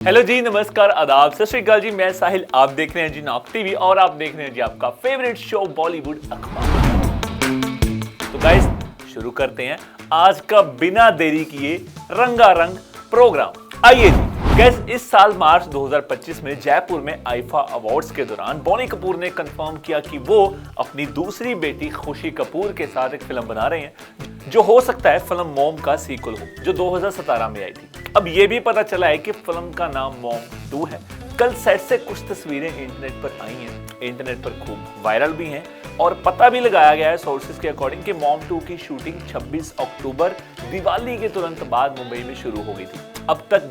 Hello जी, नमस्कार, आदाब, सत श्री अकाल जी। मैं साहिल, आप देख रहे हैं जी नॉक टीवी और आप देख रहे हैं जी आपका फेवरेट शो बॉलीवुड अखबार। तो गाइस, शुरू करते हैं आज का बिना देरी किए रंगारंग प्रोग्राम। आइए जी गाइस, इस साल मार्च 2025 में जयपुर में आईफा अवार्ड्स के दौरान बोनी कपूर ने कंफर्म किया कि वो अपनी दूसरी बेटी खुशी कपूर के साथ एक फिल्म बना रहे हैं जो हो सकता है फिल्म मॉम का सीक्वल हो, जो 2017 में आई थी। अब ये भी पता चला है कि फिल्म का नाम मॉम 2 है। कल सेट से कुछ तस्वीरें इंटरनेट पर आई हैं, इंटरनेट पर खूब वायरल भी हैं और पता भी लगाया गया है सोर्सेज के अकॉर्डिंग कि मॉम 2 की शूटिंग 26 अक्टूबर दिवाली के तुरंत बाद मुंबई में शुरू हो गई थी। अब तक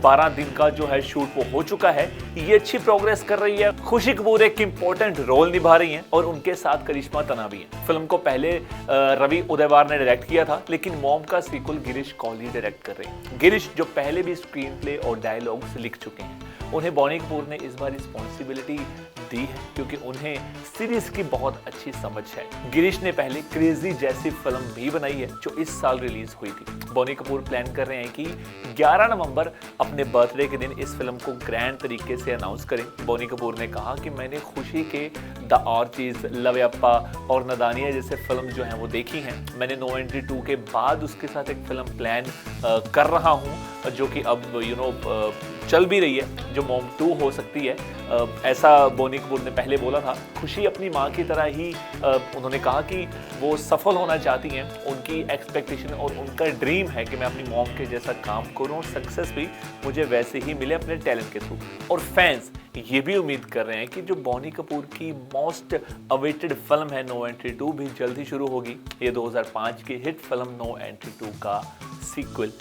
12 दिन का जो है शूट वो हो चुका है। ये अच्छी प्रोग्रेस कर रही है। खुशी कपूर एक इंपॉर्टेंट रोल निभा रही हैं और उनके साथ करिश्मा तना भी हैं। फिल्म को पहले रवि उदयवार ने डायरेक्ट किया था, लेकिन मॉम का सीक्वल गिरीश कोहली डायरेक्ट कर रहे हैं। गिरीश जो पहले भी स्क्रीन प्ले और डायलॉग्स लिख चुके हैं, उन्हें बोनी कपूर ने इस बार रिस्पॉन्सिबिलिटी दी है क्योंकि उन्हें सीरीज की बहुत अच्छी समझ है। गिरीश ने पहले क्रेजी जैसी फिल्म भी बनाई है जो इस साल रिलीज हुई थी। बोनी कपूर प्लान कर रहे हैं कि 11 नवंबर अपने बर्थडे के दिन इस फिल्म को ग्रैंड तरीके से अनाउंस करें। बोनी कपूर ने कहा कि मैंने खुशी के द और चीज, लवयप्पा और नदानिया जैसे फिल्म जो हैं वो देखी हैं। मैंने नो एंट्री 2 के बाद उसके साथ एक फिल्म प्लान कर रहा हूं जो कि अब चल भी रही है, जो मॉम 2 हो सकती है। ऐसा बोनी कपूर ने पहले बोला था। खुशी अपनी माँ की तरह ही उन्होंने कहा कि वो सफल होना चाहती हैं। उनकी एक्सपेक्टेशन और उनका ड्रीम है कि मैं अपनी मॉम के जैसा काम करूं और सक्सेस भी मुझे वैसे ही मिले अपने टैलेंट के थ्रू। और फैंस ये भी उम्मीद कर रहे हैं कि जो बोनी कपूर की मोस्ट अवेटेड फिल्म है नो एंट्री 2 भी जल्दी शुरू होगी। ये 2005 की हिट फिल्म नो एंट्री 2 का सीक्वल।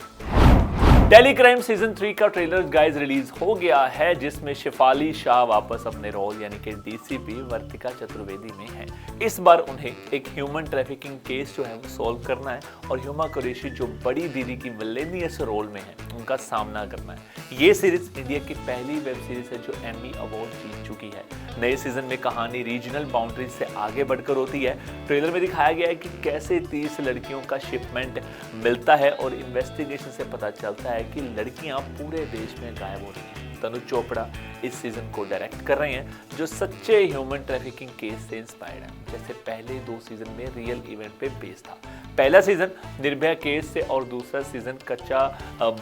टेली क्राइम सीजन 3 का ट्रेलर गाइस रिलीज हो गया है, जिसमें शेफाली शाह वापस अपने रोल यानी कि डीसीपी वर्तिका चतुर्वेदी में है। इस बार उन्हें एक ह्यूमन ट्रैफिकिंग केस जो है वो सॉल्व करना है और हुमा कुरैशी जो बड़ी दीदी की विलेनियस रोल में है उनका सामना करना है। ये सीरीज इंडिया की पहली वेब सीरीज है जो एमी अवार्ड जीत चुकी है। नए सीजन में कहानी रीजनल बाउंड्रीज से आगे बढ़कर होती है। ट्रेलर में दिखाया गया है कि कैसे 30 लड़कियों का शिपमेंट मिलता है और इन्वेस्टिगेशन से पता चलता है कि लड़कियां पूरे देश में गायब हो रही हैं। तनु चोपड़ा इस सीजन को डायरेक्ट कर रहे हैं जो सच्चे ह्यूमन ट्रैफिकिंग केस से इंस्पायर्ड है, जैसे पहले 2 सीजन में रियल इवेंट पे बेस्ड था। पहला सीजन निर्भया केस से और दूसरा सीजन कच्चा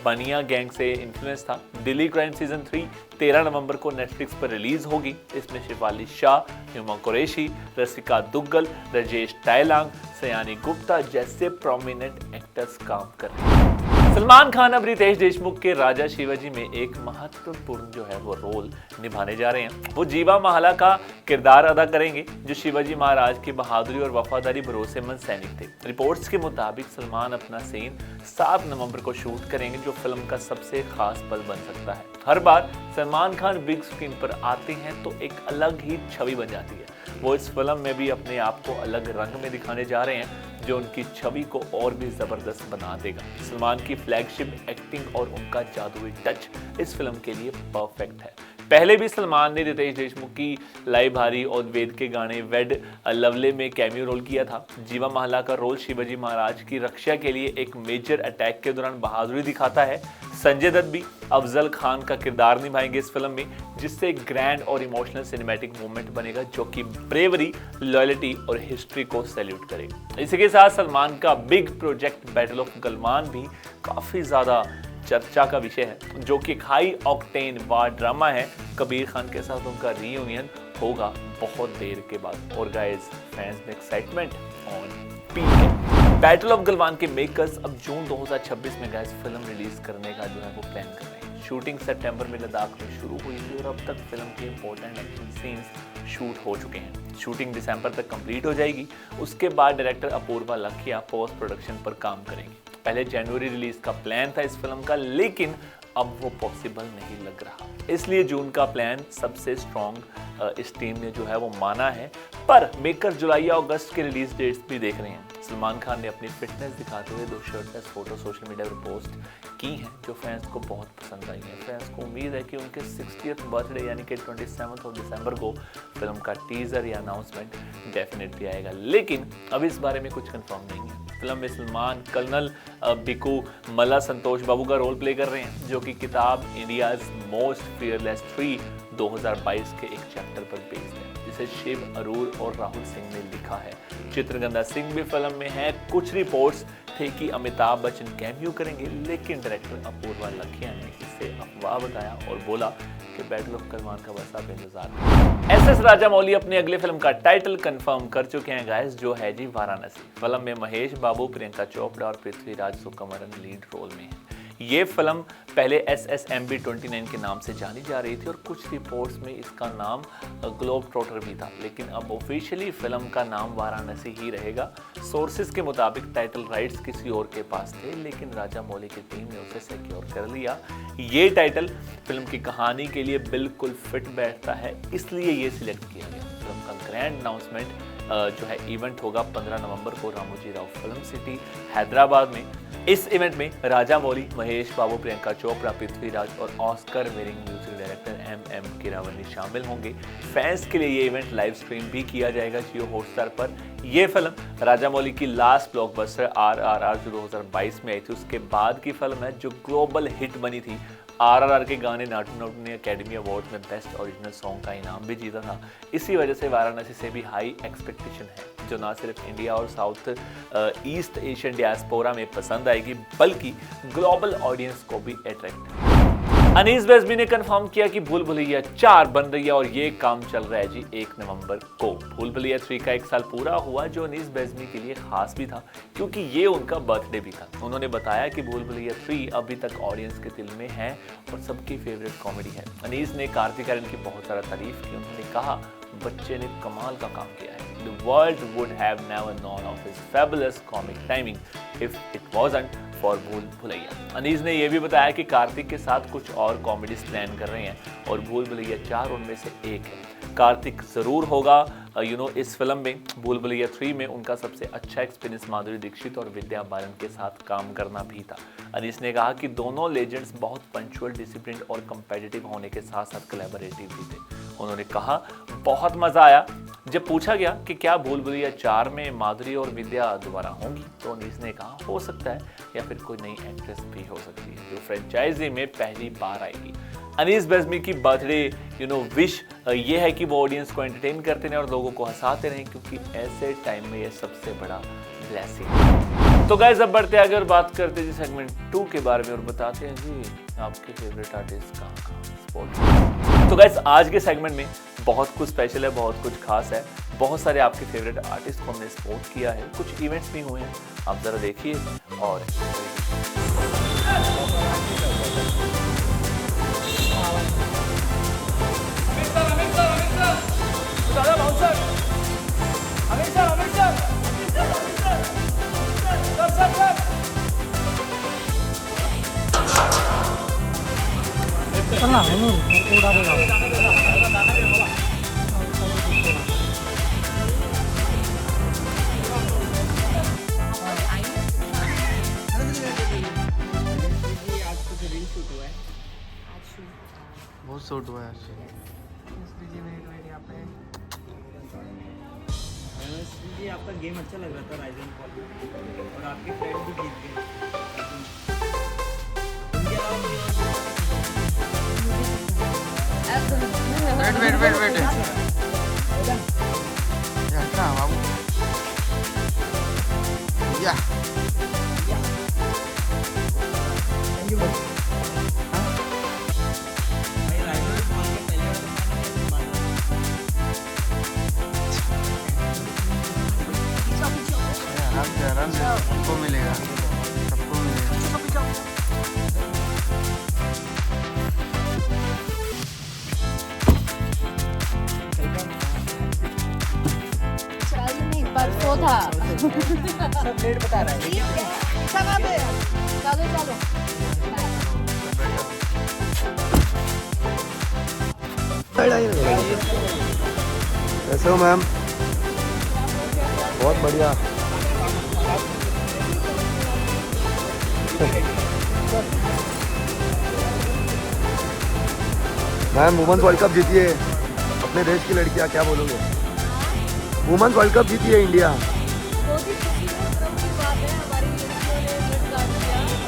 बनिया गैंग से इन्फ्लुएंस था। दिल्ली क्राइम सीजन 3 13 नवंबर को नेटफ्लिक्स पर रिलीज होगी। इसमें शेफाली शाह, हुमा कुरैशी, रसिका दुग्गल, राजेश टायलांग, सयानी गुप्ता जैसे प्रोमिनेंट एक्टर्स काम कर रहे हैं। सलमान खान अब रितेश देशमुख के राजा शिवाजी में एक महत्वपूर्ण जो है वो रोल निभाने जा रहे हैं। वो जीवा महाला का किरदार अदा करेंगे जो शिवाजी महाराज की बहादुरी और वफादारी भरोसेमंद सैनिक थे। रिपोर्ट्स के मुताबिक सलमान अपना सीन 7 नवंबर को शूट करेंगे जो फिल्म का सबसे खास पल बन सकता है। हर बार सलमान खान बिग स्क्रीन पर आते हैं तो एक अलग ही छवि बन जाती है। वो इस फिल्म में भी अपने आप को अलग रंग में दिखाने जा रहे हैं जो उनकी छवि को और भी जबरदस्त बना देगा। सलमान की फ्लैगशिप एक्टिंग और उनका जादुई टच इस फिल्म के लिए परफेक्ट है। पहले भी सलमान ने रितेश देशमुख की लाई भारी और वेद के गाने वेड लवले में कैमियो रोल किया था। जीवा महला का रोल शिवाजी महाराज की रक्षा के लिए एक मेजर अटैक के दौरान बहादुरी दिखाता है। संजय दत्त भी अफजल खान का किरदार निभाएंगे इस फिल्म में, जिससे एक ग्रैंड और इमोशनल सिनेमैटिक मूवमेंट बनेगा जो कि ब्रेवरी, लॉयल्टी और हिस्ट्री को सैल्यूट करेगा। इसी के साथ सलमान का big project battle of Galwan भी काफी ज्यादा चर्चा का विषय है, जो कि एक हाई ऑक्टेन वार ड्रामा है। कबीर खान के साथ उनका रीयूनियन होगा बहुत देर के बाद। और गाइस, फैंस में एक्साइटमेंट ऑन पीक है। बैटल ऑफ गलवान के मेकर्स अब जून 2026 में गाइस फिल्म रिलीज करने का जो है वो प्लान कर रहे हैं। शूटिंग सितंबर में लद्दाख में शुरू हुई थी और अब तक फिल्म के इंपॉर्टेंट एक्शन सीन्स शूट हो चुके हैं। शूटिंग दिसंबर तक कंप्लीट हो जाएगी। उसके बाद डायरेक्टर अपूर्वा लखिया पोस्ट प्रोडक्शन पर काम करेंगे। पहले जनवरी रिलीज का प्लान था इस फिल्म का, लेकिन अब वो पॉसिबल नहीं लग रहा, इसलिए जून का प्लान सबसे स्ट्रॉन्ग इस टीम ने जो है वो माना है। पर मेकर जुलाई या अगस्त के रिलीज डेट्स भी देख रहे हैं। सलमान खान ने अपनी फिटनेस दिखाते हुए 2 शर्टलेस फोटो सोशल मीडिया पर पोस्ट की हैं जो फैंस को बहुत पसंद आई हैं। फैंस को उम्मीद है कि उनके 60th बर्थडे यानी कि 27 दिसंबर को फिल्म का टीजर या अनाउंसमेंट डेफिनेटली आएगा, लेकिन अभी इस बारे में कुछ कंफर्म नहीं है। फिल्म में सलमान कर्नल बिकू मल्ला संतोष बाबू का रोल प्ले कर रहे हैं, जो कि किताब इंडियाज मोस्ट फियरलेस 3 2022 के एक चैप्टर पर बेस्ड है, जिसे शिव अरूर और राहुल सिंह ने लिखा है। चित्रगंधा सिंह भी फिल्म में है। कुछ रिपोर्ट्स थे कि अमिताभ बच्चन कैमियो करेंगे, लेकिन डायरेक्टर अपूर्वा लखिया ने इसे अफवाह बताया और बोला कि बैटल ऑफ करमान का बस आप इंतजार। एसएस राजामौली अपनी अगली फिल्म का टाइटल कंफर्म कर चुके हैं गाइस, जो है जी वाराणसी। फिल्म में महेश बाबू, प्रियंका चोपड़ा और पृथ्वीराज सुकुमारन लीड रोल में है। ये फिल्म पहले SSMB 29 के नाम से जानी जा रही थी और कुछ रिपोर्ट्स में इसका नाम ग्लोब ट्रोटर भी था, लेकिन अब ऑफिशियली फिल्म का नाम वाराणसी ही रहेगा। सोर्सेज के मुताबिक टाइटल राइट्स किसी और के पास थे, लेकिन राजामौली की टीम ने उसे सिक्योर कर लिया। ये टाइटल फिल्म की कहानी के लिए बिल्कुल फिट बैठता है, इसलिए ये सिलेक्ट किया गया। फिल्म का ग्रैंड अनाउंसमेंट जो है इवेंट होगा 15 नवंबर को रामोजी राव फिल्म सिटी हैदराबाद में। इस इवेंट में राजामौली, महेश बाबू, प्रियंका चोपड़ा, पृथ्वीराज और Oscar winning music director MM Keeravani शामिल होंगे। फैंस के लिए ये इवेंट लाइव स्ट्रीम भी किया जाएगा जियो हॉटस्टार पर। ये फिल्म राजामौली की लास्ट ब्लॉकबस्टर RRR जो 2022 में आई थी, उसके बाद की फिल्म है जो ग्लोबल हिट बनी थी। RRR के गाने नाटू नाटू ने अकेडमी अवार्ड में बेस्ट ओरिजिनल सॉन्ग का इनाम भी जीता था। इसी वजह से वाराणसी से भी हाई एक्सपेक्टेशन है, जो ना सिर्फ इंडिया और साउथ ईस्ट एशियन डियास्पोरा में पसंद आएगी, बल्कि ग्लोबल ऑडियंस को भी अट्रैक्ट। अनीस बज़मी ने कंफर्म किया कि भूल भुलैया 4 बन रही है और ये काम चल रहा है जी 1 नवंबर को। भूल भुलैया 3 का 1 साल पूरा हुआ, जो अनीस बज़मी के लिए खास भी था क्योंकि ये उनका बर्थडे भी था। उन्होंने बताया कि भूल भुलैया 3 अभी तक ऑडियंस के दिल में है और सबकी फेवरेट कॉमेडी है। अनीस ने कार्तिक आर्यन की बहुत सारा तारीफ की। उन्होंने कहा, बच्चे ने कमाल का काम किया है। The world would have never known of his fabulous comic timing if it wasn't for भूल भुलैया। अनीस ने यह भी बताया कि कार्तिक के साथ कुछ और कॉमेडीज प्लान कर रहे हैं और भूल भुलैया 4 उनमें से एक है। कार्तिक जरूर होगा इस फिल्म में। भूल भुलैया 3 में उनका सबसे अच्छा एक्सपीरियंस माधुरी दीक्षित और विद्या बालन के साथ काम करना भी था। अनीस ने कहा कि दोनों लेजेंड्स बहुत पंक्चुअल, डिसिप्लिन और कंपेटिटिव होने के साथ साथ कोलैबोरेटिव भी थे। उन्होंने कहा, बहुत मजा आया। जब पूछा गया कि क्या भूल भुलैया 4 में माधुरी और विद्या दोबारा होंगी, तो अनीस ने कहा, हो सकता है या फिर कोई नई एक्ट्रेस भी हो सकती है जो फ्रेंचाइजी में पहली बार आएगी। अनीस बज़मी की बर्थडे विश ये है कि वो ऑडियंस को एंटरटेन करते रहें और लोगों को हंसाते रहें, क्योंकि ऐसे टाइम में ये सबसे बड़ा ब्लेसिंग है। तो गाइस अब बढ़ते आगे और बात करते हैं जी सेगमेंट 2 के बारे में और बताते हैं जी आपके फेवरेट आर्टिस्ट कहाँ स्पोर्ट्स। तो गाइस आज के सेगमेंट में बहुत कुछ स्पेशल है, बहुत कुछ खास है। बहुत सारे आपके फेवरेट आर्टिस्ट को हमने सपोर्ट किया है, कुछ इवेंट्स भी हुए हैं, आप जरा देखिए और बहुत शूट हुआ है जी। आपका गेम अच्छा लग रहा था राइजन कॉल और आपके फ्रेंड भी जीत गए। वेट क्या बाबू या आराम से सबको मिलेगा, सबको मिलेगा। नहीं परसों था। सब डेट बता रहा है। चलो कैसे हो मैम? बहुत बढ़िया। मैम वुमेन्स वर्ल्ड कप जीती है अपने देश की लड़कियां, क्या बोलोगे? वुमेन्स वर्ल्ड कप जीती है इंडिया। बहुत ही खुशी है, गर्व की बात है। हमारी लड़कियों ने ब्लड दान किया और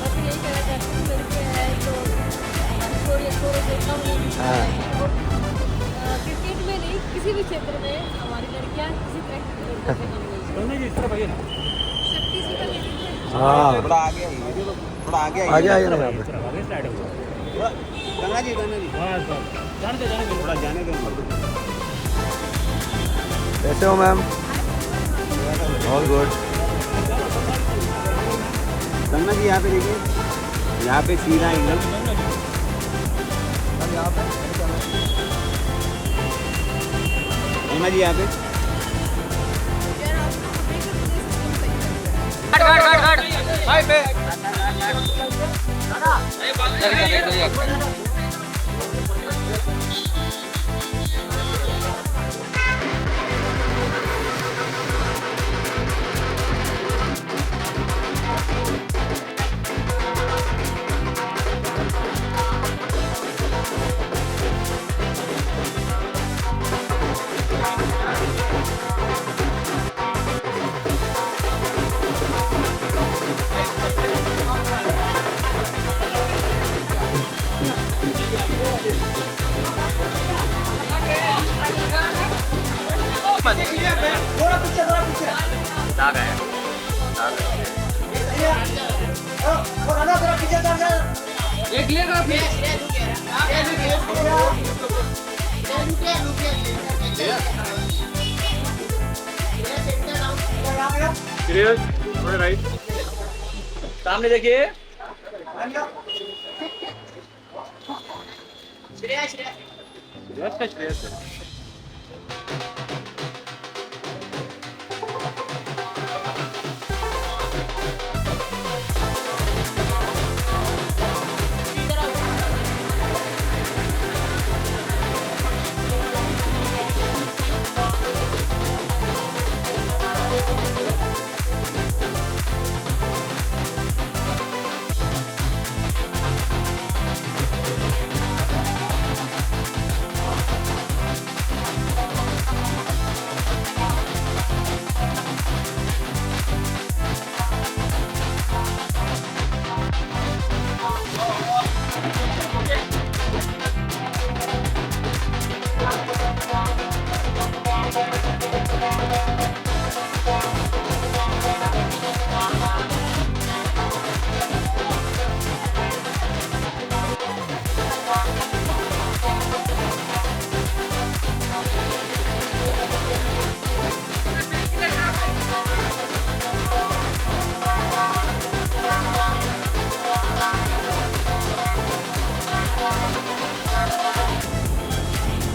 बस यही कहना चाहती हूँ, लड़के हैं तो हमारी स्टोरी को देखना उन्हें हाँ। क्रिकेट में नहीं, किसी भी क्षेत्र में हमारी लड़कियाँ किसी तरह की लड़कों से कम नहीं है। शक्ति जी का नेतृत्व हाँ थोड़ा आगे आइए, थोड़ा आगे आगे आइए ना यहाँ पे। गंगा जी बस जाने दो थोड़ा जाने दो। कैसे हो ma'am? All good. Ganga ji यहाँ पे देखिए, यहाँ पे सीधा एंगल। गंगा जी यहाँ पे सामने देखिए।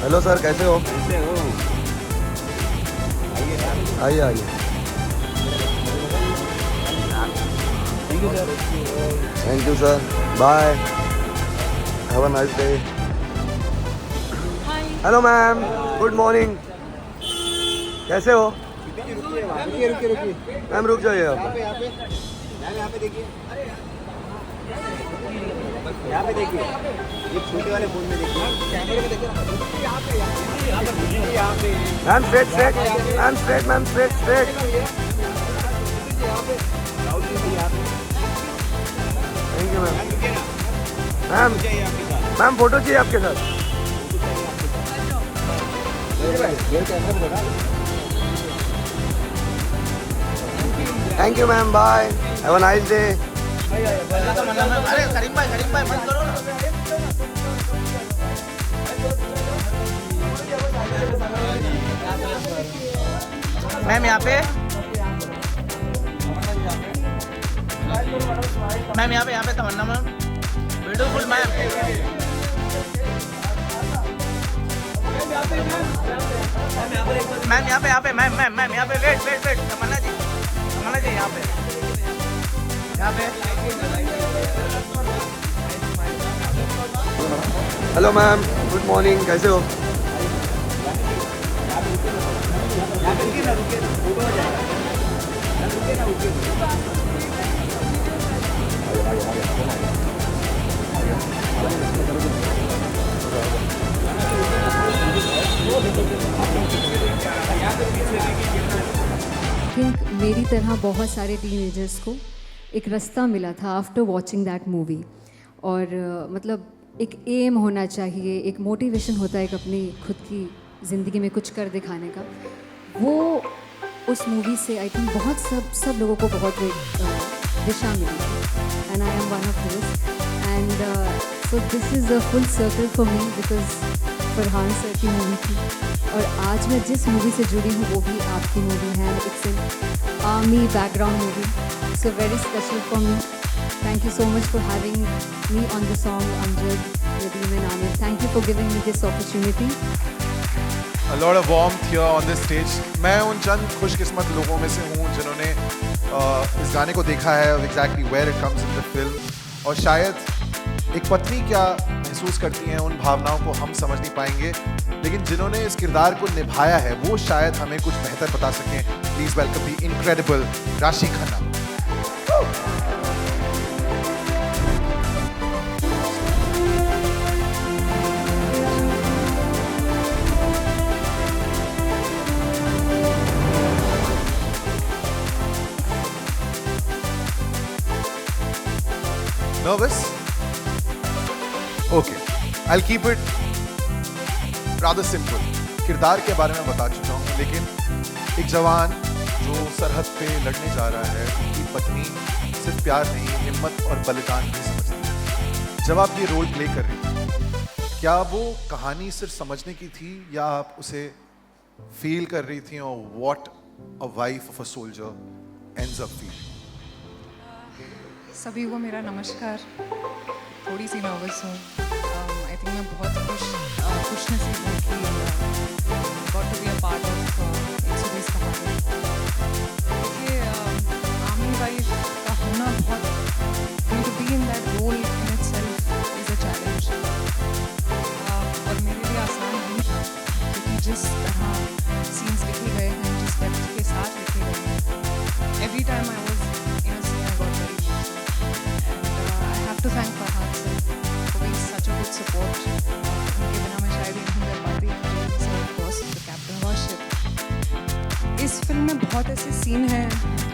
हेलो सर, कैसे हो? कैसे हो? आइए आइए। Thank you sir, bye, have a nice day. Hello ma'am, good morning, कैसे हो? रुकिए रुकिए रुकिए, मैम रुक जाइए आप। यहाँ पे मैम, यहाँ पे देखिए, यहाँ पे देखिए, ये छोटे वाले फोन में देखिए, कैमरे में देखिए, यहाँ पे ma'am straight straight, ma'am straight, ma'am straight straight. Thank you ma'am. Ma'am ma'am photo चाहिए आपके साथ। Thank you ma'am, bye, have a nice day. अरे करीम भाई मत करो ना। मैम यहाँ पे, मैम यहाँ पे तमन्ना मैम, ब्यूटीफुल मैम। मैम यहाँ पे मैम यहाँ पे वेट तमन्ना जी यहाँ पे हेलो मैम, गुड मॉर्निंग, कैसे हो? थिंक मेरी तरह बहुत सारे टीनेजर्स को एक रास्ता मिला था आफ्टर वॉचिंग दैट मूवी। और मतलब एक एम होना चाहिए, एक मोटिवेशन होता है एक अपनी खुद की ज़िंदगी में कुछ कर दिखाने का। वो उस मूवी से आई थिंक बहुत सब लोगों को बहुत दिशा मिली and I am one of this. And so this is a full circle for me because Farhan sir की मूवी थी और आज मैं जिस मूवी से जुड़ी हूँ वो भी आपकी मूवी है। It's an army background movie, so very special for me. Thank you so much for having me on the song Amjad, Nadeem and Amir. Thank you for giving me this opportunity. A lot of warmth here on this stage. मैं उन चंद खुशकिस्मत लोगों में से हूँ जिन्होंने इस गाने को देखा है exactly where it comes in the film. और शायद एक पत्नी क्या महसूस करती हैं उन भावनाओं को हम समझ नहीं पाएंगे, लेकिन जिन्होंने इस किरदार को निभाया है वो शायद हमें कुछ बेहतर बता सकें। प्लीज़ वेलकम द इनक्रेडिबल राशि Khanna. Nervous? Okay, I'll keep it rather simple. किरदार के बारे में बता चुका हूँ, लेकिन एक जवान जो सरहद पे लड़ने जा रहा है, उनकी पत्नी सिर्फ प्यार नहीं, हिम्मत और बलिदान भी समझती है। जब आप ये रोल प्ले कर रही थी, क्या वो कहानी सिर्फ समझने की थी या आप उसे फील कर रही थी और what a wife of a soldier ends up feeling? सभी को मेरा नमस्कार। थोड़ी सी नर्वस हूँ। आई थिंक मैं बहुत खुशनसीब हूँ कि got to be a part of exodus कहानी। देखिए, आर्मी वाइफ का होना बहुत to be in that role in itself is a challenge. और मेरे लिए आसान नहीं था क्योंकि जिस तरह सीन्स लिखे गए हैं, जिस डेप्थ के साथ लिखे गए हैं, every time I was in a scene I got very to thank Farhan sir for being such a good support. उनके बिना मैं शायद नहीं कर पाती। Sir of course the captain worship. इस फिल्म में बहुत ऐसे सीन हैं,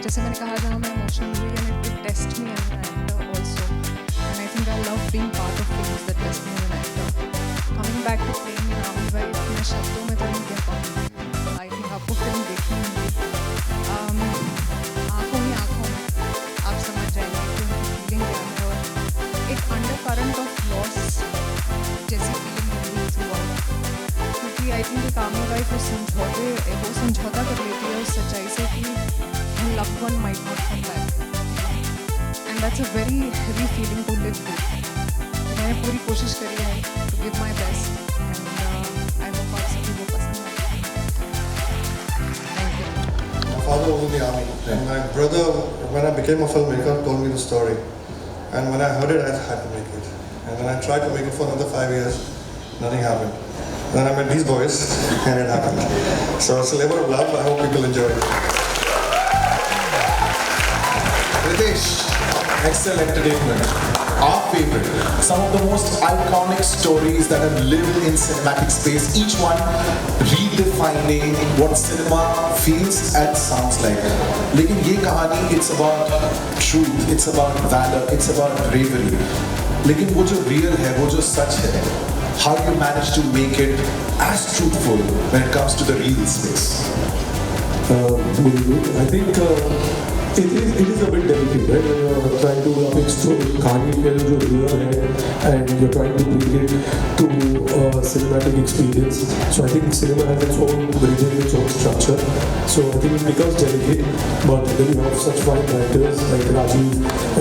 जैसे मैंने कहा, जहाँ मैं इमोशनल हुई and it test me as an actor also. And I think I love being part of films that test me as an actor. Coming back to playing in army wife, मैं शब्दों में तो नहीं कह पाऊँगी। I think आपको film देखनी होगी। आँखों ही आँखों में आप समझ जाएंगे कि उनकी फीलिंग क्या है। एक अंडर करंट ऑफ लॉस जैसी फीलिंग मिली थ्रू आउट, क्योंकि आई थिंक एक आर्मी वाइफ वो समझौता कर लेती है उस सच्चाई से कि her loved one might not come back, and that's a very heavy feeling to live with. मैंने पूरी कोशिश करी है to give my best, and I hope आप सभी को पसंद आए। Thank you. My father was in the army, and my brother, when I became a filmmaker, told me the story. And when I heard it, I had to make it. And then I tried to make it for another 5 years. Nothing happened. Then I met these boys, and it happened. So it's a labor of love. I hope people enjoy it. Ritesh, Excel Entertainment, our favorite. Some of the most iconic stories that have lived in cinematic space. Each one redefining what cinema feels and sounds like. लेकिन ये कहानी, it's about truth, it's about valor, it's about bravery. लेकिन वो जो real है, वो जो सच है, how you manage to make it as truthful when it comes to the real space? Very good. I think it is a bit delicate, right? When you're trying to fix कहानी के जो real है and you're trying to bring it to a cinematic experience. So I think cinema has its own rhythm, its own structure. So I think it becomes delicate, but then you have such fine writers like Rajiv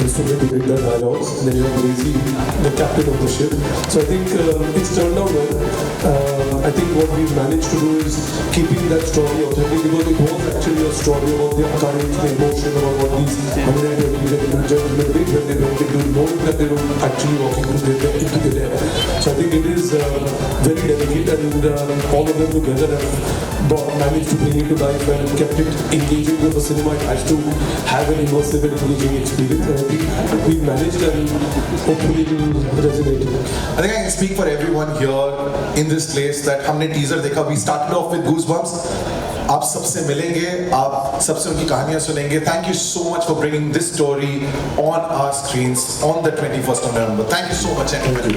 and Sumit who did the dialogues. And then you have Lazy, the captain of the ship. So I think it's turned out well. I think what we've managed to do is keeping that story authentic, because it was actually a story about the courage, the emotion about what these 120 gentlemen did when they went into knowing that they were actually walking into the dead. So I think it is very delicate, and all of them together have managed to bring it to life and kept it engaging, because the cinema has to have an immersive and engaging experience. And I think we managed, and hopefully it will resonate. I think I can speak for everyone here in this place that हमने teaser देखा. We started off with goosebumps. आप सबसे मिलेंगे, आप सबसे उनकी कहानियां सुनेंगे. Thank you so much for bringing this story on our screens on the 21st of November. Thank you so much, gentlemen.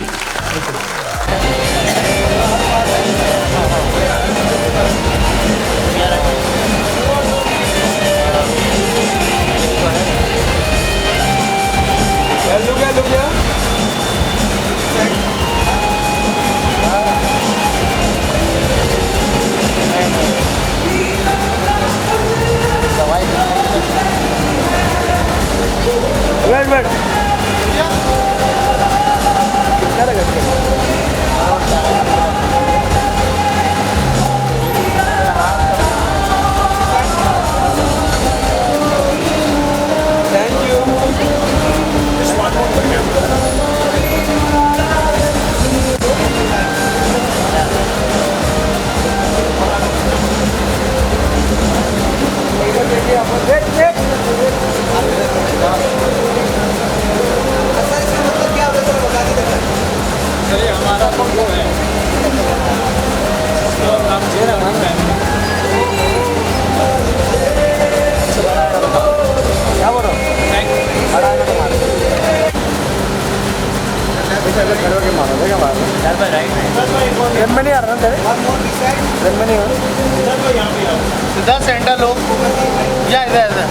इधर सेंटर लोग या इधर इधर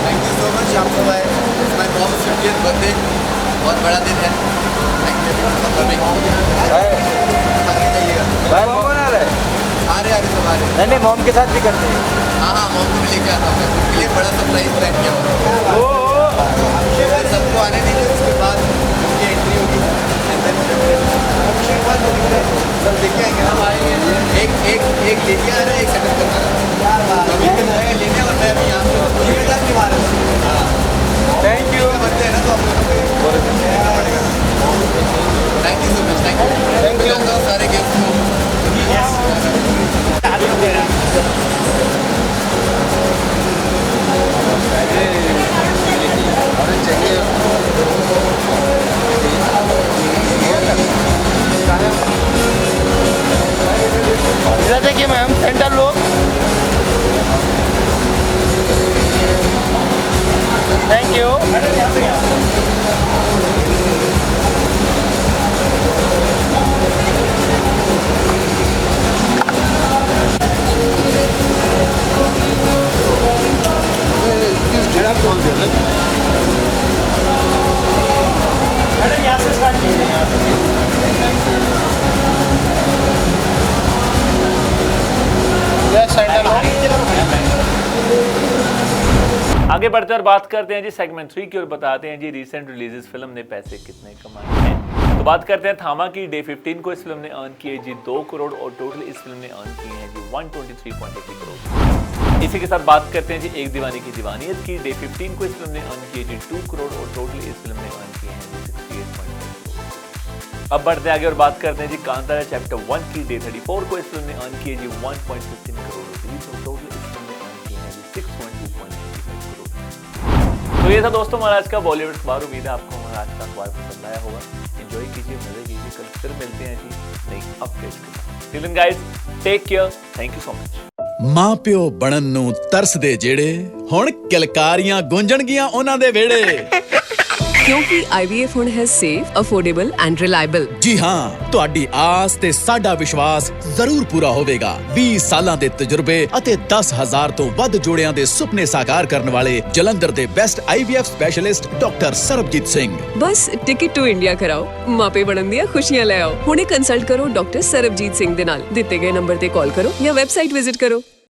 थैंक यू सो मच आपको भाई. My moms 50th birthday. बहुत बड़ा दिन है. Thank you for coming. आगे जाइएगा भाई. कौन आ रहा है? आ रहे आगे सब आ रहे. नहीं मॉम के साथ भी करते हैं. हाँ मॉम को भी लेके आता हूँ. उनके लिए बड़ा सरप्राइज प्लान किया हुआ. सबको आने दीजिए, उसके बाद उनकी एंट्री होगी. सब देखे आएंगे ना. एक लेके आ रहा है, एक सेटअप करना है. अभी तक जाएगा लेने और मैं अभी यहाँ पे थैंक यू बच्चे हैं ना, तो आप लोगों को thank you so much. Thank you सारे गेस्ट को. इधर देखिए मैम, सेंटर लोग. Thank you. यहाँ से स्टार्ट कीजिए. आगे बढ़ते हैं और बात करते हैं जी सेगमेंट 3 की और बताते हैं जी रिसेंट रिलीजेस फिल्म ने पैसे कितने कमाए हैं. तो बात करते हैं थामा की. डे 15 को इस फिल्म ने अर्न किए जी 2 करोड़ और टोटल इस फिल्म ने अर्न किए हैं जी 123.80 करोड़. इसी के साथ बात करते हैं जी एक दीवानी की दीवानियत की. डे 15 को इस फिल्म ने अर्न किए जी 2 करोड़ और टोटल इस फिल्म ने अर्न किए हैं जी 68.5 करोड़. अब बढ़ते आगे और बात करते हैं जी कांतारा चैप्टर 1 की. डे 34 को इस फिल्म ने अर्न किए जी 1.15 करोड़ रुपीज और टोटल इस फिल्म ने अर्न किए हैं जी 6.2.85 करोड़. तो ये था दोस्तों हमारा आज का बॉलीवुड अखबार. उम्मीद है आपको हमारा आज का अखबार पसंद आया होगा. एंजॉय कीजिए, मजे कीजिए. कल फिर मिलते हैं जी नई अपडेट के साथ. Till then guys, take care. Thank you so much. ਮਾਂ ਪਿਓ ਬਣਨ ਨੂੰ ਤਰਸਦੇ ਜਿਹੜੇ ਹੁਣ ਕਿਲਕਾਰੀਆਂ ਗੂੰਜਣਗੀਆਂ ਉਹਨਾਂ ਦੇ ਵਿਹੜੇ. ਕਿਉਂਕਿ IVF ਹੁਣ ਹੈ ਸੇਫ, ਅਫੋਰਡੇਬਲ ਐਂਡ ਰਿਲਾਇਬਲ. ਜੀ ਹਾਂ, ਤੁਹਾਡੀ ਆਸ ਤੇ ਸਾਡਾ ਵਿਸ਼ਵਾਸ ਜ਼ਰੂਰ ਪੂਰਾ ਹੋਵੇਗਾ. 20 ਸਾਲਾਂ ਦੇ ਤਜਰਬੇ ਅਤੇ 10,000 ਤੋਂ ਵੱਧ ਜੋੜਿਆਂ ਦੇ ਸੁਪਨੇ ਸਾਕਾਰ ਕਰਨ ਵਾਲੇ ਜਲੰਧਰ ਦੇ best IVF specialist doctor Sarabjit Singh. ਬਸ ਟਿਕਟ ਟੂ ਇੰਡੀਆ ਕਰਾਓ, ਮਾਪੇ ਬਣਨ ਦੀਆਂ ਖੁਸ਼ੀਆਂ ਲੈ ਆਓ. ਹੁਣੇ ਕੰਸਲਟ ਕਰੋ ਡਾਕਟਰ ਸਰਬਜੀਤ ਸਿੰਘ ਦੇ ਨਾਲ. ਦਿੱਤੇ ਗਏ ਨੰਬਰ ਤੇ ਕਾਲ ਕਰੋ ਜਾਂ ਵੈਬਸਾਈਟ ਵਿਜ਼ਿਟ ਕਰੋ.